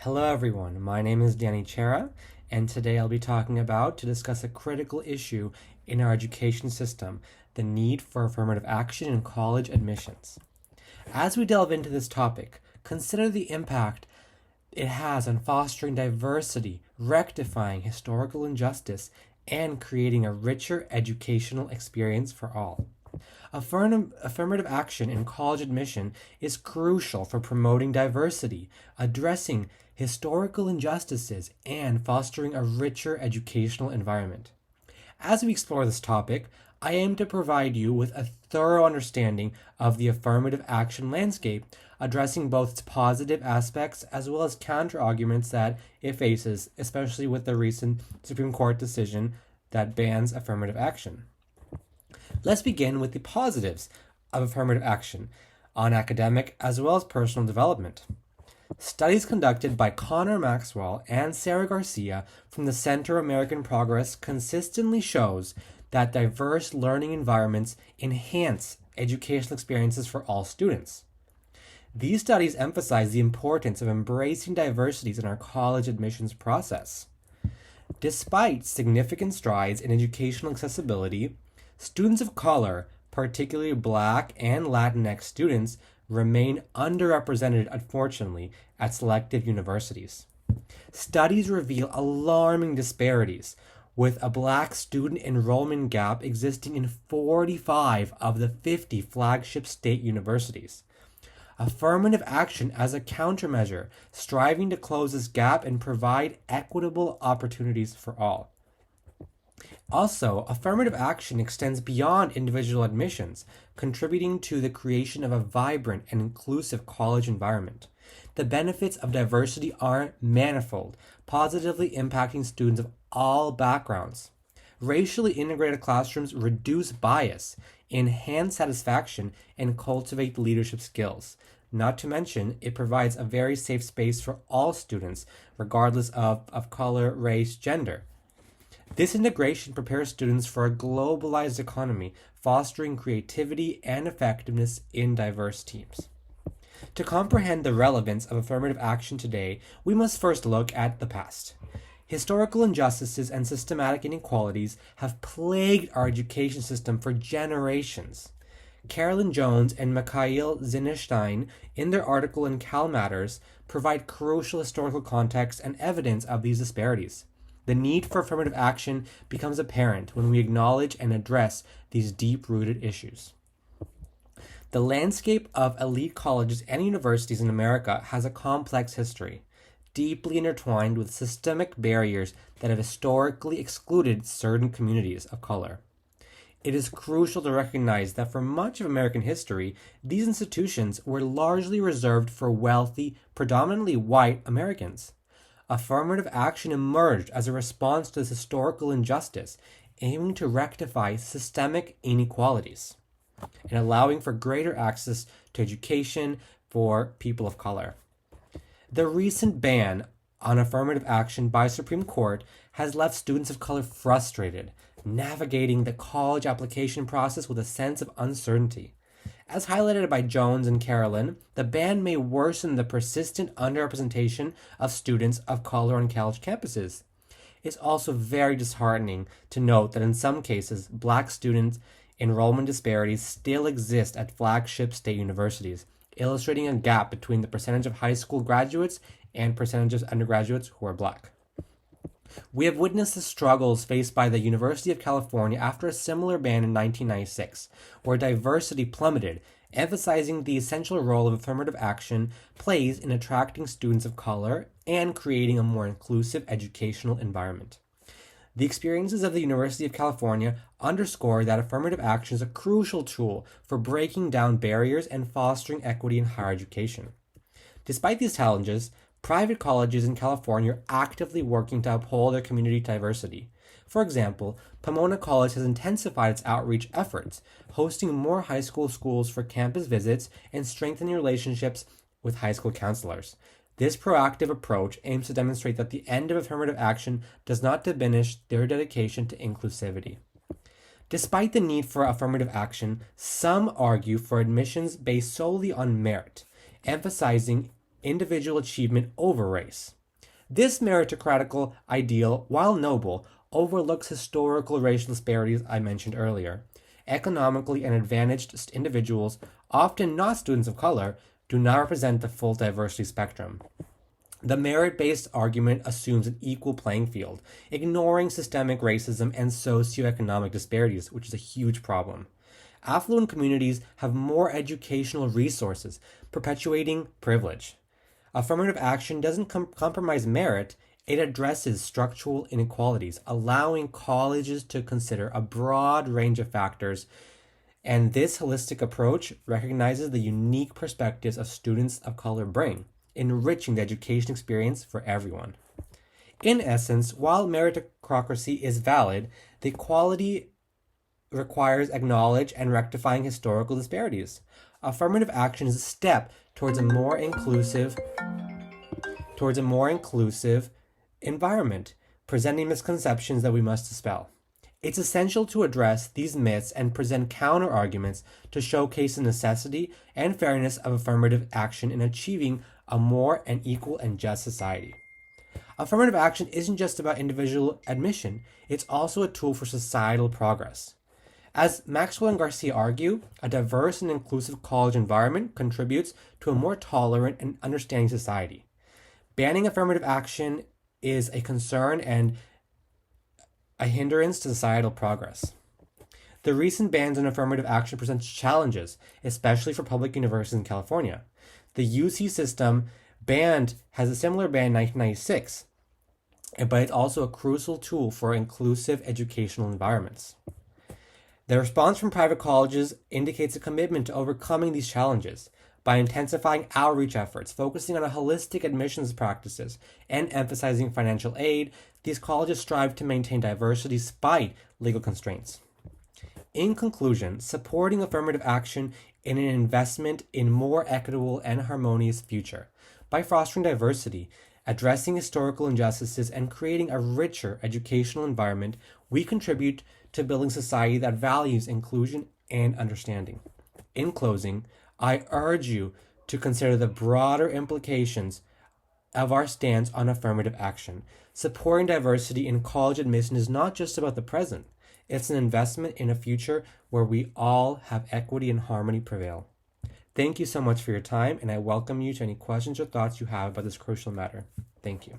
Hello everyone, my name is Danny Chera, and today I'll be talking about to discuss a critical issue in our education system, the need for affirmative action in college admissions. As we delve into this topic, consider the impact it has on fostering diversity, rectifying historical injustice, and creating a richer educational experience for all. Affirmative action in college admission is crucial for promoting diversity, addressing historical injustices, and fostering a richer educational environment. As we explore this topic, I aim to provide you with a thorough understanding of the affirmative action landscape, addressing both its positive aspects as well as counter arguments that it faces, especially with the recent Supreme Court decision that bans affirmative action. Let's begin with the positives of affirmative action on academic as well as personal development. Studies conducted by Connor Maxwell and Sarah Garcia from the Center of American Progress consistently shows that diverse learning environments enhance educational experiences for all students. These studies emphasize the importance of embracing diversities in our college admissions process. Despite significant strides in educational accessibility, students of color, particularly Black and Latinx students, remain underrepresented, unfortunately, at selective universities. Studies reveal alarming disparities, with a Black student enrollment gap existing in 45 of the 50 flagship state universities. Affirmative action as a countermeasure, striving to close this gap and provide equitable opportunities for all. Also, affirmative action extends beyond individual admissions, contributing to the creation of a vibrant and inclusive college environment. The benefits of diversity are manifold, positively impacting students of all backgrounds. Racially integrated classrooms reduce bias, enhance satisfaction, and cultivate leadership skills. Not to mention, it provides a very safe space for all students, regardless of color, race, gender. This integration prepares students for a globalized economy, fostering creativity and effectiveness in diverse teams. To comprehend the relevance of affirmative action today, we must first look at the past. Historical injustices and systematic inequalities have plagued our education system for generations. Carolyn Jones and Mikhail Zinestein, in their article in Cal Matters, provide crucial historical context and evidence of these disparities. The need for affirmative action becomes apparent when we acknowledge and address these deep-rooted issues. The landscape of elite colleges and universities in America has a complex history, deeply intertwined with systemic barriers that have historically excluded certain communities of color. It is crucial to recognize that for much of American history, these institutions were largely reserved for wealthy, predominantly white Americans. Affirmative action emerged as a response to this historical injustice, aiming to rectify systemic inequalities and allowing for greater access to education for people of color. The recent ban on affirmative action by Supreme Court has left students of color frustrated, navigating the college application process with a sense of uncertainty. As highlighted by Jones and Carolyn, the ban may worsen the persistent underrepresentation of students of color on college campuses. It's also very disheartening to note that in some cases, Black student enrollment disparities still exist at flagship state universities, illustrating a gap between the percentage of high school graduates and percentage of undergraduates who are Black. We have witnessed the struggles faced by the University of California after a similar ban in 1996, where diversity plummeted, emphasizing the essential role of affirmative action plays in attracting students of color and creating a more inclusive educational environment. The experiences of the University of California underscore that affirmative action is a crucial tool for breaking down barriers and fostering equity in higher education. Despite these challenges, private colleges in California are actively working to uphold their community diversity. For example, Pomona College has intensified its outreach efforts, hosting more high school schools for campus visits and strengthening relationships with high school counselors. This proactive approach aims to demonstrate that the end of affirmative action does not diminish their dedication to inclusivity. Despite the need for affirmative action, some argue for admissions based solely on merit, emphasizing individual achievement over race. This meritocratical ideal, while noble, overlooks historical racial disparities I mentioned earlier. Economically and advantaged individuals, often not students of color, do not represent the full diversity spectrum. The merit-based argument assumes an equal playing field, ignoring systemic racism and socioeconomic disparities, which is a huge problem. Affluent communities have more educational resources, perpetuating privilege. Affirmative action doesn't compromise merit, it addresses structural inequalities, allowing colleges to consider a broad range of factors. And this holistic approach recognizes the unique perspectives of students of color bring, enriching the education experience for everyone. In essence, while meritocracy is valid, the equality requires acknowledging and rectifying historical disparities. Affirmative action is a step towards a more inclusive environment, presenting misconceptions that we must dispel. It's essential to address these myths and present counter arguments to showcase the necessity and fairness of affirmative action in achieving a more and equal and just society. Affirmative action isn't just about individual admission, it's also a tool for societal progress. As Maxwell and Garcia argue, a diverse and inclusive college environment contributes to a more tolerant and understanding society. Banning affirmative action is a concern and a hindrance to societal progress. The recent bans on affirmative action presents challenges, especially for public universities in California. The UC system has a similar ban in 1996, but it's also a crucial tool for inclusive educational environments. The response from private colleges indicates a commitment to overcoming these challenges by intensifying outreach efforts, focusing on holistic admissions practices, and emphasizing financial aid. These colleges strive to maintain diversity despite legal constraints. In conclusion, supporting affirmative action in an investment in more equitable and harmonious future. By fostering diversity, addressing historical injustices, and creating a richer educational environment, we contribute to building society that values inclusion and understanding. In closing, I urge you to consider the broader implications of our stance on affirmative action. Supporting diversity in college admission is not just about the present. It's an investment in a future where we all have equity and harmony prevail. Thank you so much for your time, and I welcome you to any questions or thoughts you have about this crucial matter. Thank you.